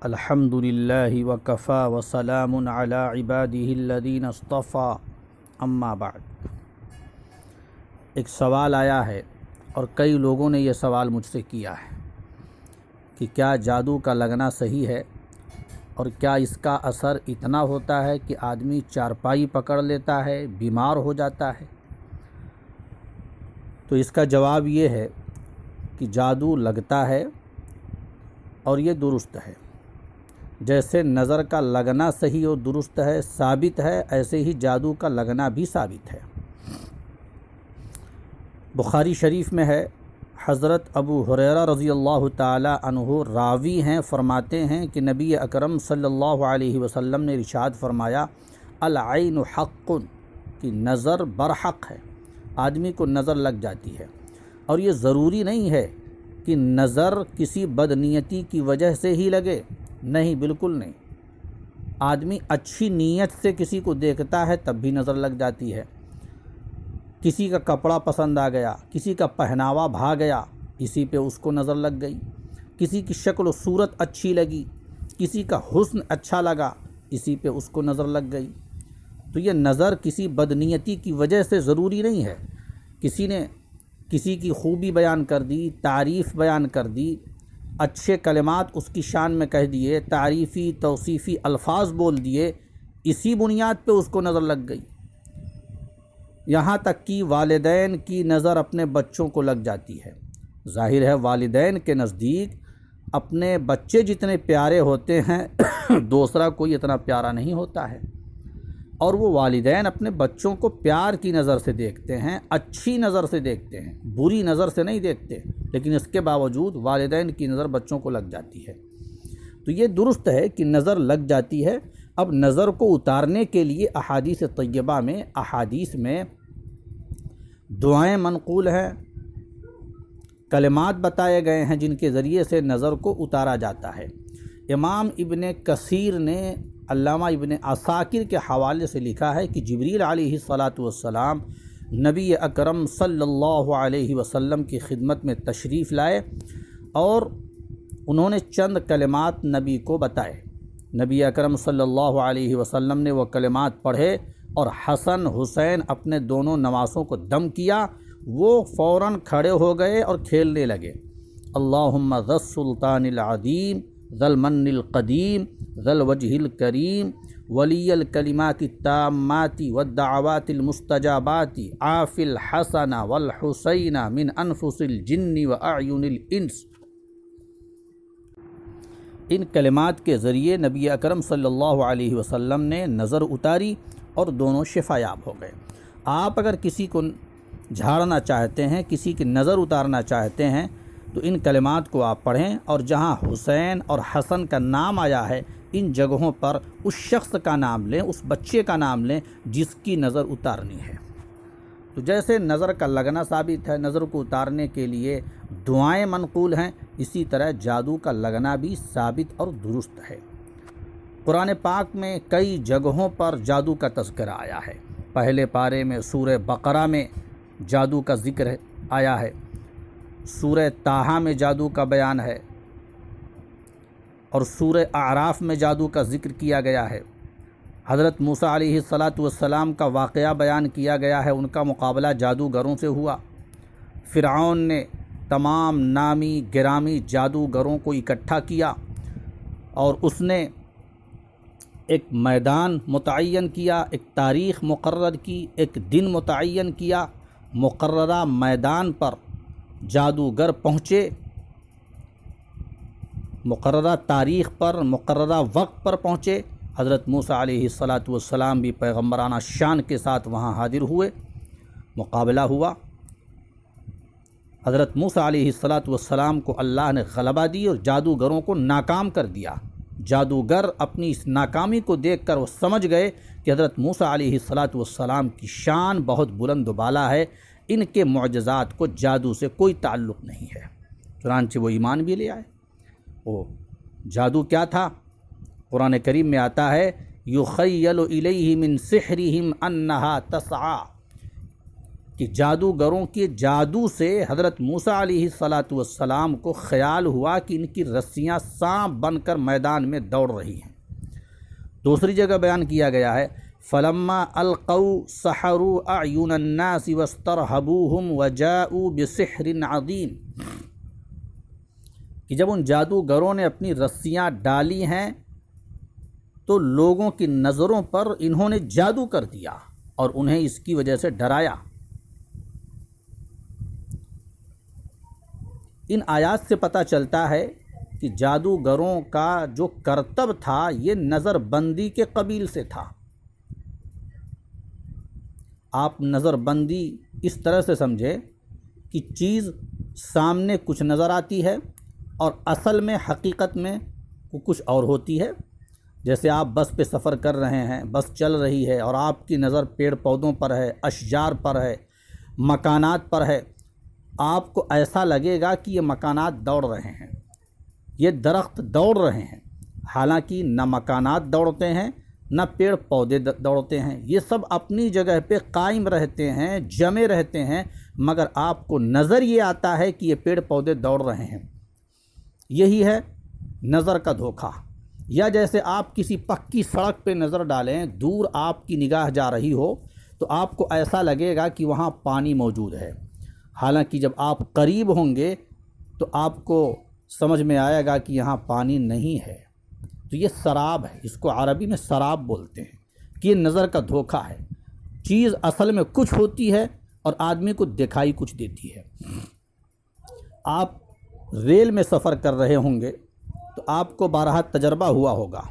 अल्हम्दुलिल्लाहि व कफ़ा व सलामुन अला इबादिहिल्लज़ीना इस्तफ़ा अम्मा बाद। एक सवाल आया है और कई लोगों ने यह सवाल मुझसे किया है कि क्या जादू का लगना सही है और क्या इसका असर इतना होता है कि आदमी चारपाई पकड़ लेता है, बीमार हो जाता है। तो इसका जवाब ये है कि जादू लगता है और ये दुरुस्त है। जैसे नज़र का लगना सही और दुरुस्त है, साबित है, ऐसे ही जादू का लगना भी साबित है। बुखारी शरीफ में है, हज़रत अबू हुरैरा रज़ियल्लाहु ताला अन्हु रावी हैं, फरमाते हैं कि नबी अकरम सल्लल्लाहु अलैहि वसल्लम ने इरशाद फरमाया, अल ऐनु हक़्क़ुन, कि नज़र बरहक़ है, आदमी को नज़र लग जाती है। और ये ज़रूरी नहीं है कि नज़र किसी बदनीयती की वजह से ही लगे, नहीं, बिल्कुल नहीं। आदमी अच्छी नीयत से किसी को देखता है तब भी नज़र लग जाती है। किसी का कपड़ा पसंद आ गया, किसी का पहनावा भा गया, इसी पे उसको नज़र लग गई। किसी की शक्ल सूरत अच्छी लगी, किसी का हुस्न अच्छा लगा, इसी पे उसको नज़र लग गई। तो ये नज़र किसी बदनीयती की वजह से ज़रूरी नहीं है। किसी ने किसी की खूबी बयान कर दी, तारीफ़ बयान कर दी, अच्छे कलिमात उसकी शान में कह दिए, तारीफ़ी तौसीफ़ी अल्फाज बोल दिए, इसी बुनियाद पे उसको नज़र लग गई। यहाँ तक कि वालिदैन की नज़र अपने बच्चों को लग जाती है। ज़ाहिर है वालिदैन के नज़दीक अपने बच्चे जितने प्यारे होते हैं दूसरा कोई इतना प्यारा नहीं होता है। और वो वालिदैन अपने बच्चों को प्यार की नज़र से देखते हैं, अच्छी नज़र से देखते हैं, बुरी नज़र से नहीं देखते। लेकिन इसके बावजूद वालिदैन की नज़र बच्चों को लग जाती है। तो ये दुरुस्त है कि नज़र लग जाती है। अब नज़र को उतारने के लिए अहादीस तय्यबा में, अहादीस में दुआएं मनक़ूल हैं, कलिमात बताए गए हैं जिनके ज़रिए से नज़र को उतारा जाता है। इमाम इब्ने कसीर ने अल्लामा इब्ने असाकिर के हवाले से लिखा है कि जिब्रील अलैहिस्सलातु वस्सलाम नबी अकरम सल्लल्लाहु अलैहि वसल्लम की खिदमत में तशरीफ़ लाए और उन्होंने चंद कलिमात नबी को बताए। नबी अकरम सल्लल्लाहु अलैहि वसल्लम ने वह कलिमात पढ़े और हसन हुसैन अपने दोनों नवासों को दम किया। वो फ़ौरन खड़े हो गए और खेलने लगे। अल्लाहुम्मा ज़स सुल्तानिल अज़ीम ज़ल मन्निल क़दीम ज़ल वजहिल करीम वलियल कलिमाति ताम्माति वद्दअवातिल मुस्तजाबाति आफ़िल हसना वल हुसैना मिन अनफुसिल जिन्नि व अयुनिल इंस। इन कलिमात के ज़रिए नबी अकरम सल्लल्लाहु अलैहि वसल्लम ने नज़र उतारी और दोनों शिफायाब हो गए। आप अगर किसी को झाड़ना चाहते हैं, किसी की नज़र उतारना चाहते हैं, तो इन कलिमात को आप पढ़ें और जहाँ हुसैन और हसन का नाम आया है इन जगहों पर उस शख्स का नाम लें, उस बच्चे का नाम लें जिसकी नज़र उतारनी है। तो जैसे नज़र का लगना साबित है, नज़र को उतारने के लिए दुआएं मनक़ूल हैं, इसी तरह जादू का लगना भी साबित और दुरुस्त है। कुरान पाक में कई जगहों पर जादू का तज़किरा आया है। पहले पारे में सूरह बकरा में जादू का ज़िक्र आया है, सूरह ताहा में जादू का बयान है और सूरह आराफ में जादू का ज़िक्र किया गया है। हज़रत मूसा अलैहिस्सलातु वस्सलाम का वाक़या बयान किया गया है, उनका मुकाबला जादूगरों से हुआ। फ़िरऔन ने तमाम नामी गिरामी जादूगरों को इकट्ठा किया और उसने एक मैदान मुतय्यन किया, एक तारीख़ मुक़र्रर की, एक दिन मुतय्यन किया। मुक़र्ररा मैदान पर जादूगर पहुँचे, मुक़र्ररा तारीख़ पर, मुक़र्ररा वक्त पर पहुँचे। हज़रत मूसा अलैहिस्सलातु वस्सलाम भी पैगम्बराना शान के साथ वहाँ हाजिर हुए, मुकाबला हुआ। हज़रत मूसा अलैहिस्सलातु वस्सलाम को अल्लाह ने ग़लबा दी और जादूगरों को नाकाम कर दिया। जादूगर अपनी इस नाकामी को देखकर वो समझ गए कि हज़रत मूसा अलैहिस्सलातु वस्सलाम की शान बहुत बुलंद बाला है, इनके मुअज्ज़ात को जादू से कोई ताल्लुक़ नहीं है। चुनांचे वो ईमान भी ले आए। वो जादू क्या था? कुरान करीम में आता है, युख़य्यलु इलैहि मिन सिहरिहिम अन्नहा तसआ। कि जादूगरों के जादू से हज़रत मूसा अलैहिस्सलातु वस्सलाम को ख़याल हुआ कि इनकी रस्सियाँ सांप बनकर मैदान में दौड़ रही हैं। दूसरी जगह बयान किया गया है, फलम्मा अलक़ौ सहरू अयुनन्नासि वस्तरहबूहुम वजाऊ बिसिहरिन अज़ीम, कि जब उन जादूगरों ने अपनी रस्सियाँ डाली हैं तो लोगों की नज़रों पर इन्होंने जादू कर दिया और उन्हें इसकी वजह से डराया। इन आयात से पता चलता है कि जादूगरों का जो करतब था ये नज़रबंदी के कबील से था। आप नज़रबंदी इस तरह से समझे कि चीज़ सामने कुछ नज़र आती है और असल में हकीकत में कुछ और होती है। जैसे आप बस पे सफ़र कर रहे हैं, बस चल रही है और आपकी नज़र पेड़ पौधों पर है, अशजार पर है, मकानात पर है। आपको ऐसा लगेगा कि ये मकानात दौड़ रहे हैं, ये दरख्त दौड़ रहे हैं, हालांकि न मकानात दौड़ते हैं न पेड़ पौधे दौड़ते हैं। ये सब अपनी जगह पे कायम रहते हैं, जमे रहते हैं, मगर आपको नज़र ये आता है कि ये पेड़ पौधे दौड़ रहे हैं। यही है नज़र का धोखा। या जैसे आप किसी पक्की सड़क पे नज़र डालें, दूर आपकी निगाह जा रही हो तो आपको ऐसा लगेगा कि वहाँ पानी मौजूद है, हालांकि जब आप करीब होंगे तो आपको समझ में आएगा कि यहाँ पानी नहीं है। तो ये शराब है, इसको अरबी में शराब बोलते हैं कि ये नज़र का धोखा है। चीज़ असल में कुछ होती है और आदमी को दिखाई कुछ देती है। आप रेल में सफ़र कर रहे होंगे तो आपको बारहा तजर्बा हुआ होगा।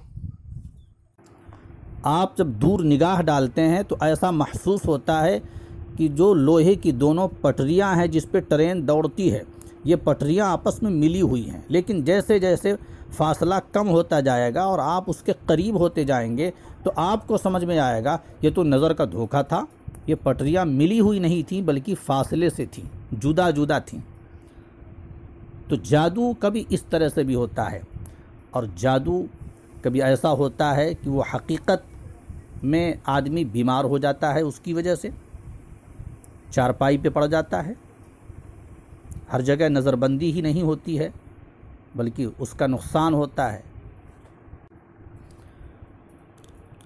आप जब दूर निगाह डालते हैं तो ऐसा महसूस होता है कि जो लोहे की दोनों पटरियां हैं जिस पे ट्रेन दौड़ती है, ये पटरियां आपस में मिली हुई हैं, लेकिन जैसे जैसे फासला कम होता जाएगा और आप उसके करीब होते जाएंगे तो आपको समझ में आएगा ये तो नज़र का धोखा था। ये पटरियां मिली हुई नहीं थीं बल्कि फासले से थीं, जुदा जुदा थीं। तो जादू कभी इस तरह से भी होता है और जादू कभी ऐसा होता है कि वो हकीकत में आदमी बीमार हो जाता है, उसकी वजह से चारपाई पे पड़ जाता है। हर जगह नज़रबंदी ही नहीं होती है बल्कि उसका नुकसान होता है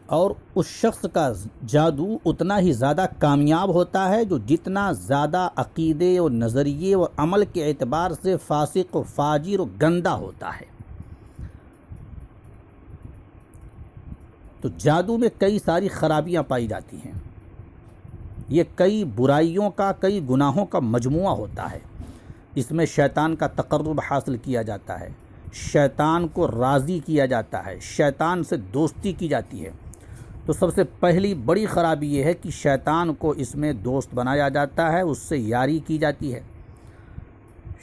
और उस शख्स का जादू उतना ही ज़्यादा कामयाब होता है जो जितना ज़्यादा अक़ीदे और नज़रिए और अमल के एतबार से फासिक और फाजिर और गंदा होता है। तो जादू में कई सारी ख़राबियाँ पाई जाती हैं। ये कई बुराइयों का, कई गुनाहों का मजमुआ होता है। इसमें शैतान का तक़र्रुब हासिल किया जाता है, शैतान को राज़ी किया जाता है, शैतान से दोस्ती की जाती है। तो सबसे पहली बड़ी ख़राबी ये है कि शैतान को इसमें दोस्त बनाया जाता है, उससे यारी की जाती है।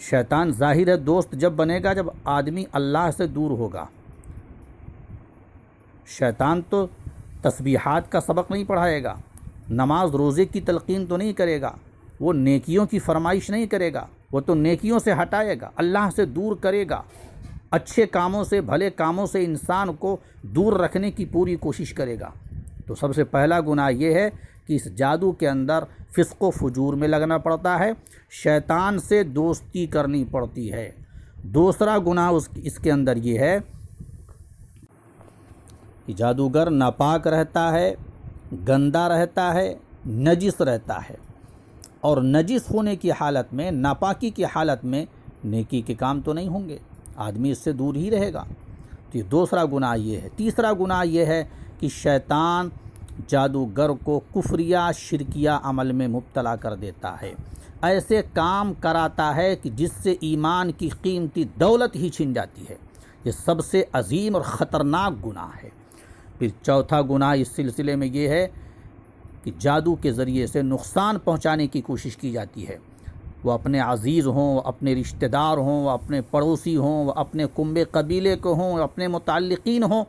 शैतान ज़ाहिर है दोस्त जब बनेगा जब आदमी अल्लाह से दूर होगा। शैतान तो तस्बीहात का सबक नहीं पढ़ाएगा, नमाज रोज़े की तलकीन तो नहीं करेगा, वो नेकियों की फरमाइश नहीं करेगा, वो तो नेकियों से हटाएगा, अल्लाह से दूर करेगा, अच्छे कामों से, भले कामों से इंसान को दूर रखने की पूरी कोशिश करेगा। तो सबसे पहला गुनाह ये है कि इस जादू के अंदर फ़िस्क़ व फ़ुजूर में लगना पड़ता है, शैतान से दोस्ती करनी पड़ती है। दूसरा गुनाह इसके अंदर ये है कि जादूगर नापाक रहता है, गंदा रहता है, नजिस रहता है और नजिस होने की हालत में, नापाकी की हालत में नेकी के काम तो नहीं होंगे, आदमी इससे दूर ही रहेगा। तो ये दूसरा गुनाह ये है। तीसरा गुनाह ये है कि शैतान जादूगर को कुफ्रिया शिरकिया अमल में मुब्तला कर देता है, ऐसे काम कराता है कि जिससे ईमान की कीमती दौलत ही छिन जाती है। ये सबसे अजीम और ख़तरनाक गुनाह है। फिर चौथा गुनाह इस सिलसिले में ये है कि जादू के ज़रिए से नुकसान पहुंचाने की कोशिश की जाती है। वो अपने अज़ीज़ हों, अपने रिश्तेदार हों, अपने पड़ोसी हों, अपने कुंबे कबीले को हों, अपने मुताल्लिकीन हों,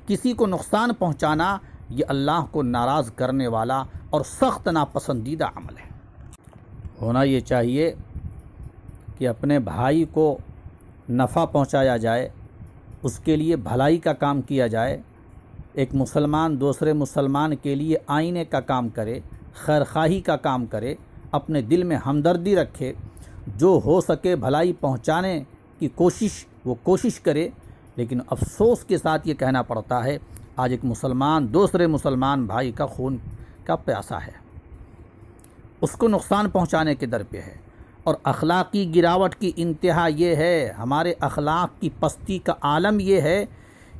किसी को नुकसान पहुंचाना ये अल्लाह को नाराज़ करने वाला और सख्त नापसंदीदा अमल है। होना ये चाहिए कि अपने भाई को नफ़ा पहुंचाया जाए, उसके लिए भलाई का काम किया जाए। एक मुसलमान दूसरे मुसलमान के लिए आईने का काम करे, खैरखाही का काम करे, अपने दिल में हमदर्दी रखे, जो हो सके भलाई पहुंचाने की कोशिश करे। लेकिन अफसोस के साथ ये कहना पड़ता है, आज एक मुसलमान दूसरे मुसलमान भाई का खून का प्यासा है, उसको नुकसान पहुंचाने के दर पे है। और अखलाकी गिरावट की इंतहा ये है, हमारे अखलाक की पस्ती का आलम ये है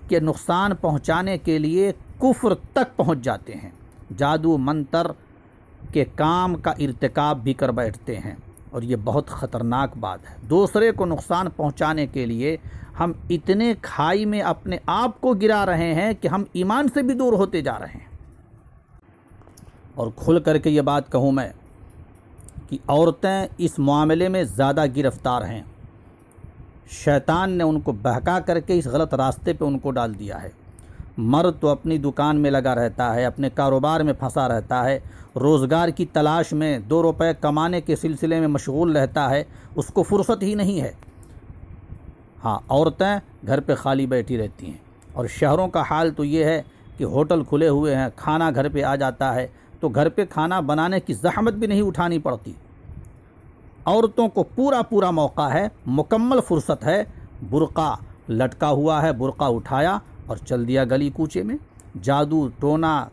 कि नुकसान पहुंचाने के लिए कुफ्र तक पहुंच जाते हैं, जादू मंतर के काम का इर्तिकाब भी कर बैठते हैं। और ये बहुत ख़तरनाक बात है। दूसरे को नुकसान पहुंचाने के लिए हम इतने खाई में अपने आप को गिरा रहे हैं कि हम ईमान से भी दूर होते जा रहे हैं। और खुल करके ये बात कहूँ मैं कि औरतें इस मामले में ज़्यादा गिरफ़्तार हैं। शैतान ने उनको बहका करके इस गलत रास्ते पे उनको डाल दिया है। मर्द तो अपनी दुकान में लगा रहता है, अपने कारोबार में फंसा रहता है, रोज़गार की तलाश में 2 रुपए कमाने के सिलसिले में मशगूल रहता है, उसको फुर्सत ही नहीं है। हाँ, औरतें घर पे खाली बैठी रहती हैं। और शहरों का हाल तो ये है कि होटल खुले हुए हैं, खाना घर पे आ जाता है, तो घर पे खाना बनाने की ज़हमत भी नहीं उठानी पड़ती। औरतों को पूरा मौका है, मुकम्मल फुर्सत है। बुर्का लटका हुआ है, बुर्का उठाया और चल दिया गली कूचे में। जादू टोना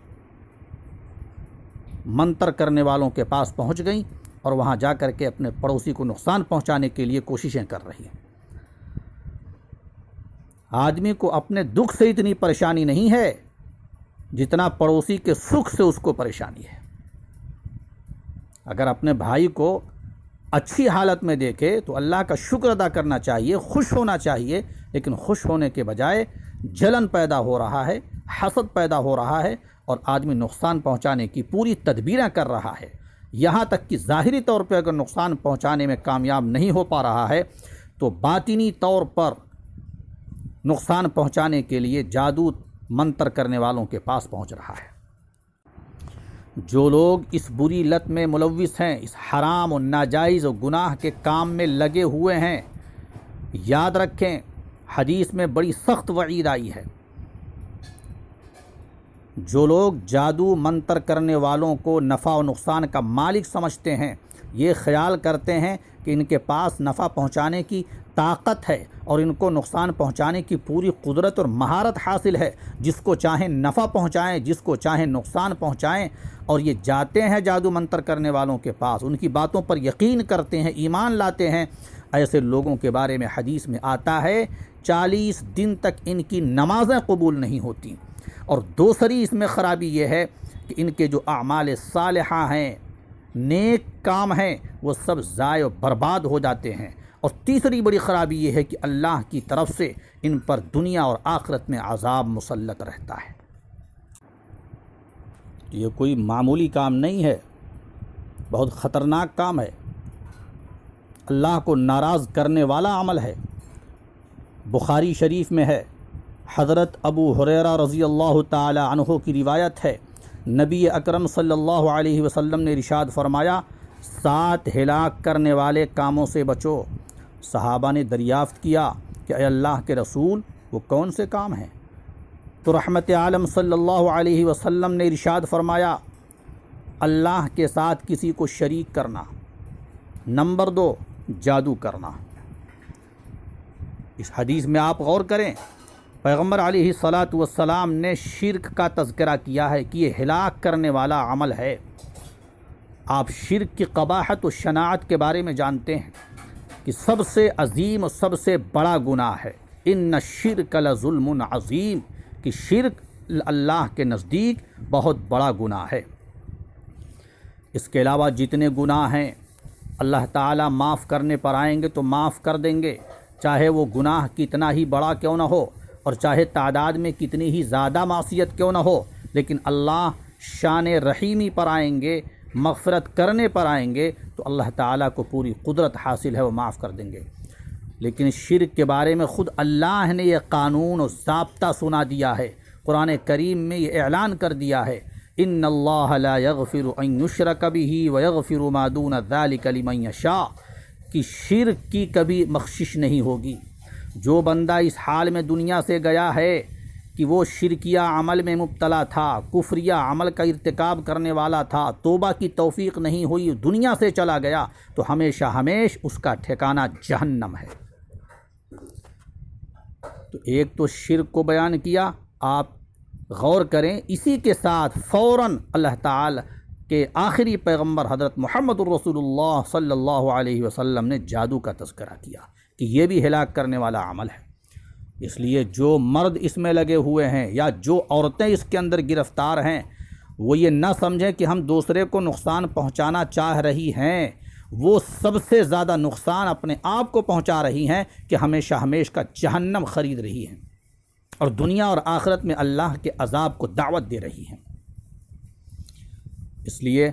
मंतर करने वालों के पास पहुंच गई और वहां जा कर के अपने पड़ोसी को नुकसान पहुंचाने के लिए कोशिशें कर रही हैं। आदमी को अपने दुख से इतनी परेशानी नहीं है जितना पड़ोसी के सुख से उसको परेशानी है। अगर अपने भाई को अच्छी हालत में देखे तो अल्लाह का शुक्र अदा करना चाहिए, खुश होना चाहिए। लेकिन खुश होने के बजाय जलन पैदा हो रहा है, हसद पैदा हो रहा है और आदमी नुकसान पहुंचाने की पूरी तदबीरें कर रहा है। यहाँ तक कि ज़ाहिरी तौर पर अगर नुकसान पहुंचाने में कामयाब नहीं हो पा रहा है तो बातिनी तौर पर नुकसान पहुंचाने के लिए जादू मंतर करने वालों के पास पहुंच रहा है। जो लोग इस बुरी लत में मुलव्विस हैं, इस हराम और नाजायज़ और गुनाह के काम में लगे हुए हैं, याद रखें हदीस में बड़ी सख्त वईद आई है। जो लोग जादू मंतर करने वालों को नफ़ा और नुकसान का मालिक समझते हैं, ये ख्याल करते हैं कि इनके पास नफ़ा पहुंचाने की ताकत है और इनको नुकसान पहुंचाने की पूरी कुदरत और महारत हासिल है, जिसको चाहें नफ़ा पहुंचाएं, जिसको चाहें नुकसान पहुंचाएं। और ये जाते हैं जादू मंतर करने वालों के पास, उनकी बातों पर यकीन करते हैं, ईमान लाते हैं। ऐसे लोगों के बारे में हदीस में आता है 40 दिन तक इनकी नमाज़ें कबूल नहीं होती। और दूसरी इसमें ख़राबी ये है कि इनके जो आमाल सालिहा हैं, नेक काम हैं, वो सब ज़ाय और बर्बाद हो जाते हैं। और तीसरी बड़ी ख़राबी ये है कि अल्लाह की तरफ से इन पर दुनिया और आखिरत में अज़ाब मुसल्लत रहता है। ये कोई मामूली काम नहीं है, बहुत ख़तरनाक काम है, अल्लाह को नाराज़ करने वाला अमल है। बुखारी शरीफ में है, हज़रत अबू हुरैरा रज़ी अल्लाह ताला अन्हु की रिवायत है, नबी अकरम सल्लल्लाहु अलैहि वसल्लम ने इरशाद फरमाया, 7 हिलाक करने वाले कामों से बचो। सहाबा ने दरियाफ़्त किया कि अल्लाह के रसूल वो कौन से काम हैं? तो रहमत आलम सल्लल्लाहु अलैहि वसल्लम ने इरशाद फरमाया, अल्लाह के साथ किसी को शरीक करना, नंबर 2 जादू करना। इस हदीस में आप गौर करें, पैगम्बर अलैहिस्सलातु वस्सलाम ने शिर्क का तज़किरा किया है कि ये हिलाक करने वाला अमल है। आप शिर्क की क़बाहत और शनाअत के बारे में जानते हैं कि सबसे अजीम और सबसे बड़ा गुनाह है, इन्न शिर्क लज़ुल्मुन अज़ीम, कि शिर्क अल्लाह के नज़दीक बहुत बड़ा गुनाह है। इसके अलावा जितने गुनाह हैं अल्लाह ताला माफ़ करने पर आएंगे तो माफ़ कर देंगे, चाहे वो गुनाह कितना ही बड़ा क्यों ना हो और चाहे तादाद में कितनी ही ज़्यादा मासियत क्यों ना हो। लेकिन अल्लाह शान रहीमी पर आएंगे, मग़फ़िरत करने पर आएंगे तो अल्लाह ताला को पूरी कुदरत हासिल है, वो माफ़ कर देंगे। लेकिन शिर्क के बारे में ख़ुद अल्लाह ने यह कानून और ज़ाब्ता सुना दिया है, कुरान करीम में ये ऐलान कर दिया है, इन्नल्लाह ला यग़फ़िरु अन युश्रक बिही व यग़फ़िरु मा दून ज़ालिका लिमन यशा, कि शिर्क की कभी बख्शिश नहीं होगी। जो बंदा इस हाल में दुनिया से गया है कि वो शिरकिया अमल में मुब्तला था, कुफ्रिया अमल का इर्तिकाब करने वाला था, तौबा की तौफीक नहीं हुई, दुनिया से चला गया, तो हमेशा हमेशा उसका ठिकाना जहन्नम है। तो एक तो शिर्क को बयान किया, आप गौर करें, इसी के साथ फ़ौरन अल्लाह ताला के आखिरी पैगंबर हज़रत मुहम्मद रसूलुल्लाह सल्लल्लाहु अलैहि वसल्लम ने जादू का तज़किरा किया कि ये भी हिलाक करने वाला अमल है। इसलिए जो मर्द इसमें लगे हुए हैं या जो औरतें इसके अंदर गिरफ़्तार हैं, वो ये ना समझें कि हम दूसरे को नुकसान पहुंचाना चाह रही हैं, वो सबसे ज़्यादा नुकसान अपने आप को पहुंचा रही हैं कि हमेशा हमेशा का जहन्नम ख़रीद रही हैं और दुनिया और आखिरत में अल्लाह के अज़ाब को दावत दे रही हैं। इसलिए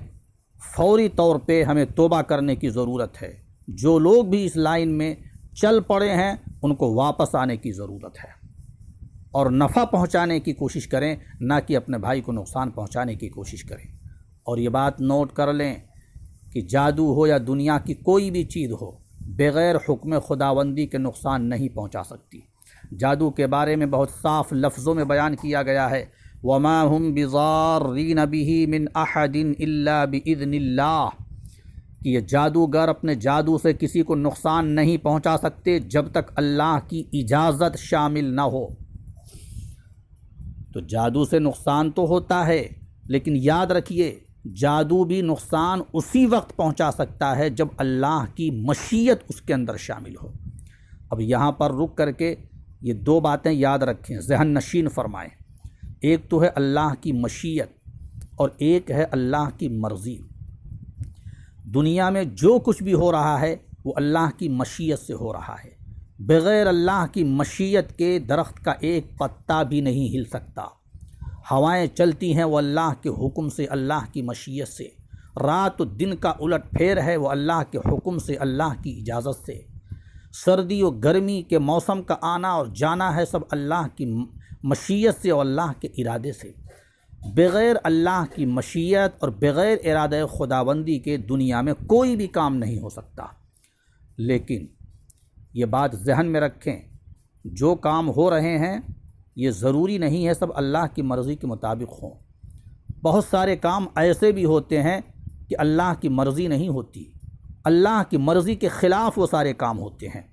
फ़ौरी तौर पे हमें तौबा करने की ज़रूरत है। जो लोग भी इस लाइन में चल पड़े हैं उनको वापस आने की ज़रूरत है और नफ़ा पहुंचाने की कोशिश करें, ना कि अपने भाई को नुकसान पहुंचाने की कोशिश करें। और ये बात नोट कर लें कि जादू हो या दुनिया की कोई भी चीज़ हो, बग़ैर हुक्म खुदावंदी के नुकसान नहीं पहुंचा सकती। जादू के बारे में बहुत साफ़ लफ्ज़ों में बयान किया गया है, वमा हुम बिज़ार्रीन बिही मिन अहदिन इल्ला बिइज़्निल्लाह, कि ये जादूगर अपने जादू से किसी को नुकसान नहीं पहुंचा सकते जब तक अल्लाह की इजाज़त शामिल ना हो। तो जादू से नुकसान तो होता है, लेकिन याद रखिए जादू भी नुकसान उसी वक्त पहुंचा सकता है जब अल्लाह की मशीयत उसके अंदर शामिल हो। अब यहाँ पर रुक करके ये दो बातें याद रखें, ज़हन नशीन फरमाएं। एक तो है अल्लाह की मशीयत और एक है अल्लाह की मर्ज़ी। दुनिया में जो कुछ भी हो रहा है वो अल्लाह की मशीयत से हो रहा है। बग़ैर अल्लाह की मशीयत के दरख्त का एक पत्ता भी नहीं हिल सकता। हवाएं चलती हैं वो अल्लाह के हुक्म से, अल्लाह की मशीयत से। रात दिन का उलट फेर है वो अल्लाह के हुक्म से, अल्लाह की इजाज़त से। सर्दी और गर्मी के मौसम का आना और जाना है सब अल्लाह की मशीयत से और अल्लाह के इरादे से। बग़ैर अल्लाह की मशीयत और बग़ैर इरादे खुदाबंदी के दुनिया में कोई भी काम नहीं हो सकता। लेकिन ये बात जहन में रखें, जो काम हो रहे हैं ये ज़रूरी नहीं है सब अल्लाह की मर्ज़ी के मुताबिक हों। बहुत सारे काम ऐसे भी होते हैं कि अल्लाह की मर्ज़ी नहीं होती, अल्लाह की मर्ज़ी के ख़िलाफ़ वो सारे काम होते हैं।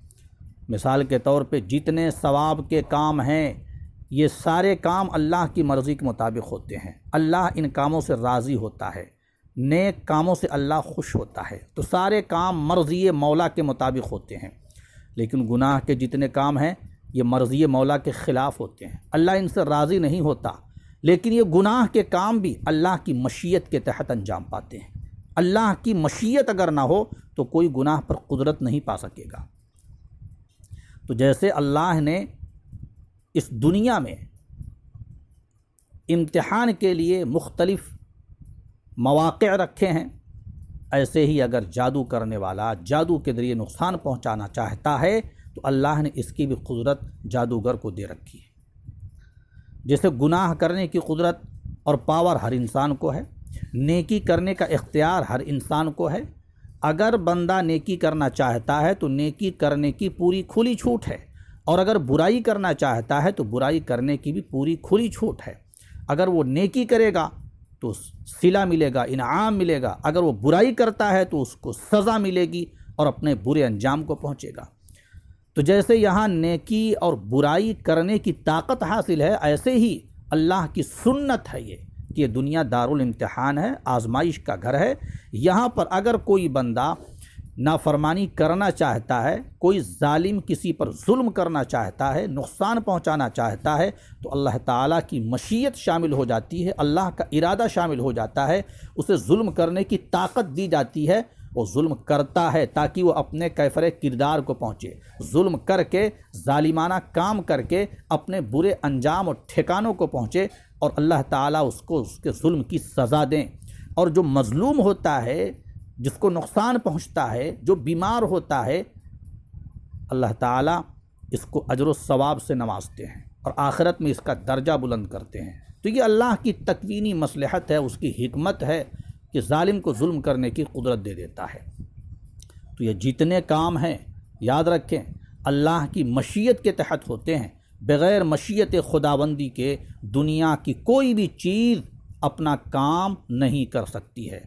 मिसाल के तौर पे जितने सवाब के काम हैं ये सारे काम अल्लाह की मर्ज़ी के मुताबिक होते हैं। अल्लाह इन कामों से राज़ी होता है, नेक कामों से अल्लाह खुश होता है, तो सारे काम मर्ज़ी मौला के मुताबिक होते हैं। लेकिन गुनाह के जितने काम हैं ये मर्ज़ी मौला के ख़िलाफ़ होते हैं, अल्लाह इनसे राज़ी नहीं होता। लेकिन ये गुनाह के काम भी अल्लाह की मशीयत के तहत अंजाम पाते हैं। अल्लाह की मशीयत अगर ना हो तो कोई गुनाह पर कुदरत नहीं पा सकेगा। तो जैसे अल्लाह ने इस दुनिया में इम्तिहान के लिए मुख्तलिफ़ मौक़े रखे हैं, ऐसे ही अगर जादू करने वाला जादू के ज़रिए नुकसान पहुंचाना चाहता है तो अल्लाह ने इसकी भी कुदरत जादूगर को दे रखी है। जैसे गुनाह करने की कुदरत और पावर हर इंसान को है, नेकी करने का इख्तियार हर इंसान को है। अगर बंदा नेकी करना चाहता है तो नेकी करने की पूरी खुली छूट है, और अगर बुराई करना चाहता है तो बुराई करने की भी पूरी खुली छूट है। अगर वो नेकी करेगा तो सिला मिलेगा, इनाम मिलेगा, अगर वो बुराई करता है तो उसको सज़ा मिलेगी और अपने बुरे अंजाम को पहुँचेगा। तो जैसे यहाँ नेकी और बुराई करने की ताकत हासिल है, ऐसे ही अल्लाह की सुन्नत है ये कि ये दुनिया दारुल इम्तिहान है, आजमाइश का घर है। यहाँ पर अगर कोई बंदा नाफरमानी करना चाहता है, कोई जालिम किसी पर जुल्म करना चाहता है, नुकसान पहुँचाना चाहता है, तो अल्लाह ताला की मशीयत शामिल हो जाती है, अल्लाह का इरादा शामिल हो जाता है, उसे जुल्म करने की ताकत दी जाती है। वो जुल्म करता है ताकि वो अपने कैफरे किरदार को पहुँचे, जुल्म करके जालिमाना काम करके अपने बुरे अंजाम और ठिकानों को पहुँचे और अल्लाह ताला उसको उसके जुल्म की सज़ा दें। और जो मज़लूम होता है, जिसको नुकसान पहुँचता है, जो बीमार होता है, अल्लाह ताला इसको अजर सवाब से नवाजते हैं और आखिरत में इसका दर्जा बुलंद करते हैं। तो ये अल्लाह की तकवीनी मसलहत है, उसकी हिकमत है कि जालिम को जुल्म करने की कुदरत दे देता है। तो ये जितने काम हैं याद रखें अल्लाह की मशीयत के तहत होते हैं। बग़ैर मशीयत खुदाबंदी के दुनिया की कोई भी चीज़ अपना काम नहीं कर सकती है।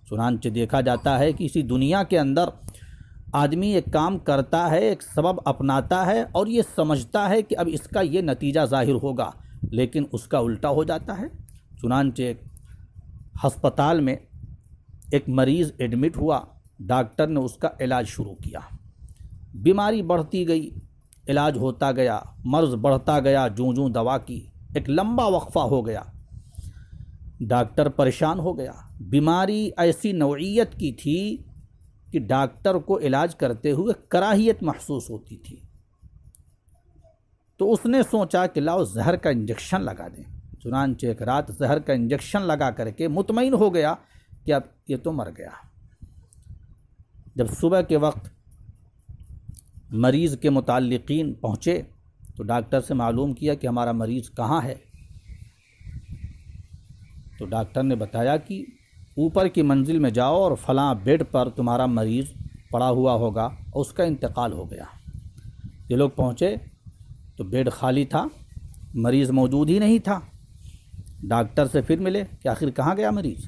चुनांचे देखा जाता है कि इसी दुनिया के अंदर आदमी एक काम करता है, एक सबब अपनाता है और ये समझता है कि अब इसका ये नतीजा ज़ाहिर होगा, लेकिन उसका उल्टा हो जाता है। चुनांचे हस्पताल में एक मरीज़ एडमिट हुआ, डॉक्टर ने उसका इलाज शुरू किया। बीमारी बढ़ती गई, इलाज होता गया, मर्ज़ बढ़ता गया, जूं जूं दवा की, एक लंबा वक्फ़ा हो गया। डॉक्टर परेशान हो गया। बीमारी ऐसी नौइयत की थी कि डॉक्टर को इलाज करते हुए कराहियत महसूस होती थी। तो उसने सोचा कि लाओ जहर का इंजेक्शन लगा दें। चुनांचे एक रात जहर का इंजेक्शन लगा करके मुतमईन हो गया कि अब ये तो मर गया। जब सुबह के वक्त मरीज़ के मुताल्लिकीन पहुँचे तो डॉक्टर से मालूम किया कि हमारा मरीज़ कहाँ है। तो डॉक्टर ने बताया कि ऊपर की मंजिल में जाओ और फलां बेड पर तुम्हारा मरीज़ पड़ा हुआ होगा और उसका इंतकाल हो गया। ये लोग पहुँचे तो बेड खाली था, मरीज़ मौजूद ही नहीं था। डॉक्टर से फिर मिले कि आखिर कहाँ गया मरीज़।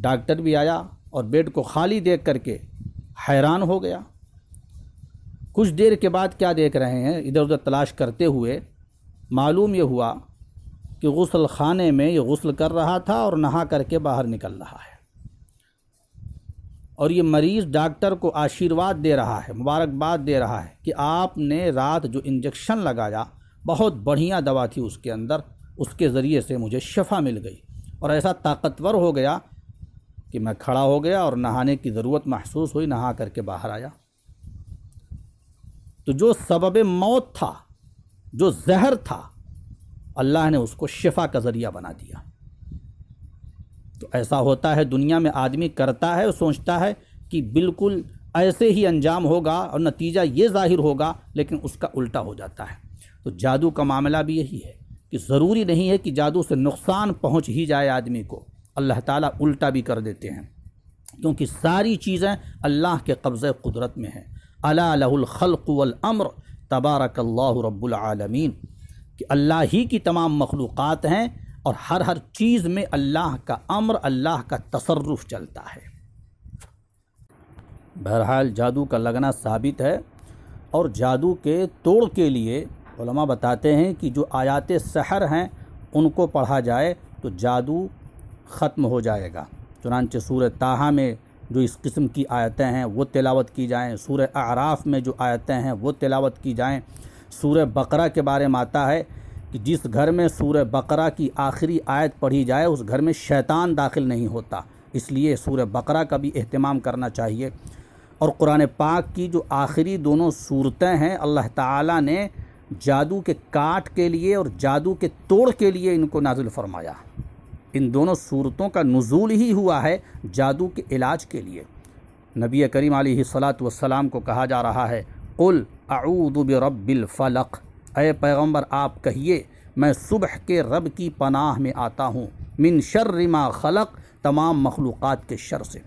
डॉक्टर भी आया और बेड को खाली देख करके हैरान हो गया। कुछ देर के बाद क्या देख रहे हैं, इधर उधर तलाश करते हुए मालूम ये हुआ कि गुस्ल खाने में ये गुस्ल कर रहा था और नहा करके बाहर निकल रहा है। और ये मरीज़ डॉक्टर को आशीर्वाद दे रहा है, मुबारकबाद दे रहा है कि आपने रात जो इंजेक्शन लगाया बहुत बढ़िया दवा थी उसके अंदर, उसके ज़रिए से मुझे शफ़ा मिल गई और ऐसा ताकतवर हो गया कि मैं खड़ा हो गया और नहाने की ज़रूरत महसूस हुई, नहा करके बाहर आया। तो जो सबब मौत था, जो जहर था, अल्लाह ने उसको शिफा का ज़रिया बना दिया। तो ऐसा होता है दुनिया में, आदमी करता है और सोचता है कि बिल्कुल ऐसे ही अंजाम होगा और नतीजा ये ज़ाहिर होगा, लेकिन उसका उल्टा हो जाता है। तो जादू का मामला भी यही है कि ज़रूरी नहीं है कि जादू से नुकसान पहुंच ही जाए आदमी को, अल्लाह ताला उल्टा भी कर देते हैं, क्योंकि सारी चीज़ें अल्लाह के कब्ज़े कुदरत में हैं। अला लहुल खल्क़ वल अम्र तबारकल्लाहु रब्बुल आलमीन, कि अल्लाह ही की तमाम मखलूक़ात हैं और हर चीज़ में अल्लाह का अम्र, अल्लाह का तसर्रुफ़ चलता है। बहरहाल जादू का लगना साबित है और जादू के तोड़ के लिए उलमा बताते हैं कि जो आयात सहर हैं उनको पढ़ा जाए तो जादू ख़त्म हो जाएगा। चुनांचे सूरह ताहा में जो इस किस्म की आयतें हैं वो तिलावत की जाएँ, सूरह आराफ में जो आयतें हैं वो तिलावत की जाएँ। सूरह बकरा के बारे में आता है कि जिस घर में सूरह बकरा की आखिरी आयत पढ़ी जाए उस घर में शैतान दाखिल नहीं होता, इसलिए सूरह बकरा का भी एहतमाम करना चाहिए। और कुरान पाक की जो आखिरी दोनों सूरतें हैं, अल्लाह ताला ने जादू के काट के लिए और जादू के तोड़ के लिए इनको नाजिल फरमाया। इन दोनों सूरतों का नुज़ूल ही हुआ है जादू के इलाज के लिए। नबी करीम अलैहिस्सलातु वस्सलाम को कहा जा रहा है, कुल अऊज़ु बिरब्बिल फलक, ऐ पैगम्बर आप कहिए मैं सुबह के रब की पनाह में आता हूँ, मिन शर्रि मा खलक, तमाम मखलूक़ात के शर से,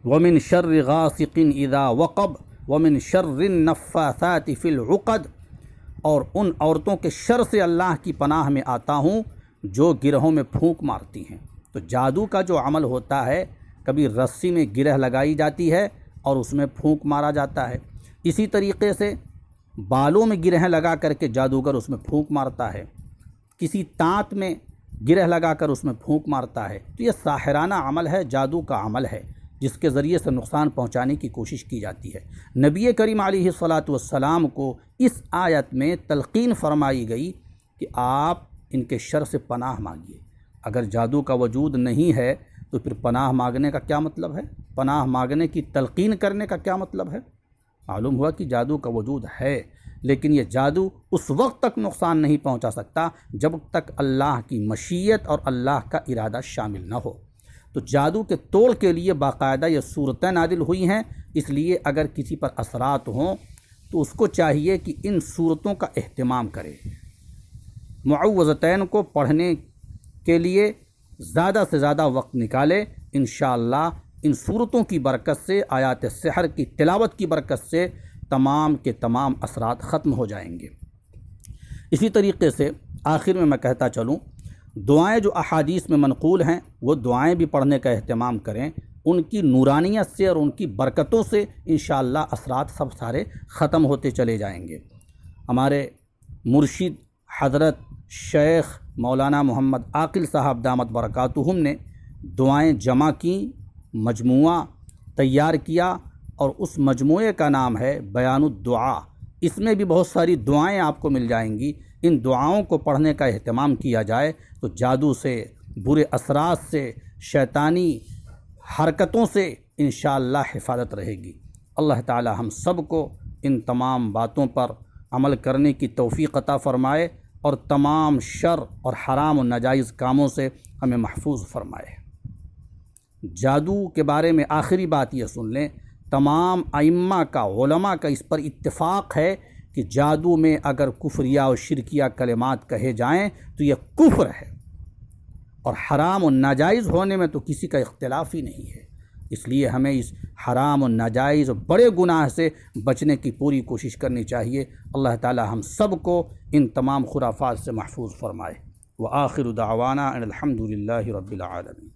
व मिन शर्रि गासिकिन इज़ा वक़ब, व मिन शर्रि नफ़्फ़ासाति फ़िल उक़द, और उन औरतों के शर से अल्लाह की पनाह में आता हूँ जो गिरहों में फूंक मारती हैं। तो जादू का जो अमल होता है, कभी रस्सी में गिरह लगाई जाती है और उसमें फूंक मारा जाता है, इसी तरीक़े से बालों में गिरह लगा करके जादूगर उसमें फूंक मारता है, किसी तांत में गिरह लगाकर उसमें फूंक मारता है। तो यह साहिराना अमल है, जादू का अमल है, जिसके ज़रिए से नुकसान पहुंचाने की कोशिश की जाती है। नबी करीम अलैहिस्सलातु वस्सलाम को इस आयत में तलक़ीन फरमाई गई कि आप इनके शर से पनाह मांगिए। अगर जादू का वजूद नहीं है तो फिर पनाह मांगने का क्या मतलब है, पनाह मांगने की तलक़ीन करने का क्या मतलब है। मालूम हुआ कि जादू का वजूद है, लेकिन ये जादू उस वक्त तक नुकसान नहीं पहुंचा सकता जब तक अल्लाह की मशीयत और अल्लाह का इरादा शामिल न हो। तो जादू के तोड़ के लिए बाकायदा ये सूरतें नादिल हुई हैं, इसलिए अगर किसी पर असरात हों तो उसको चाहिए कि इन सूरतों का एहतमाम करे। मुअव्वज़तैन को पढ़ने के लिए ज़्यादा से ज़्यादा वक्त निकाले, इंशाअल्लाह इन सूरतों की बरकत से, आयात सहर की तिलावत की बरकत से तमाम के तमाम असरात ख़त्म हो जाएंगे। इसी तरीके से आखिर में मैं कहता चलूँ, दुआएं जो अहादीस में मनक़ूल हैं वो दुआएं भी पढ़ने का अहतमाम करें। उनकी नूरानियत से और उनकी बरकतों से इंशाअल्लाह असरात सब सारे ख़त्म होते चले जाएंगे। हमारे मुर्शिद हज़रत शेख मौलाना मोहम्मद आकिल साहब दामत बरकातुहुम ने दुआएं जमा की, मजमुआ तैयार किया और उस मजमुए का नाम है बयानुद्दुआ। इसमें भी बहुत सारी दुआएं आपको मिल जाएंगी। इन दुआओं को पढ़ने का अहतमाम किया जाए तो जादू से, बुरे असरात से, शैतानी हरकतों से इंशाअल्लाह हिफाजत रहेगी। अल्लाह ताला हम सब को इन तमाम बातों पर अमल करने की तौफ़ीक़ अता फ़रमाए और तमाम शर और हराम और नाजायज़ कामों से हमें महफूज फ़रमाए। जादू के बारे में आखिरी बात यह सुन लें, तमाम अइम्मा का, उलमा का इस पर इत्तिफ़ाक़ है कि जादू में अगर कुफ्रिया और शिरकिया कलिमात कहे जाएं तो यह कुफ्र है और हराम और नाजायज़ होने में तो किसी का इख्तिलाफ ही नहीं है। इसलिए हमें इस हराम और नाजायज़ और बड़े गुनाह से बचने की पूरी कोशिश करनी चाहिए। अल्लाह ताला हम सब को इन तमाम खुराफात से महफूज फ़रमाए। व आखिर दावाना अनिल हम्दुलिल्लाहि रब्बिल आलमीन।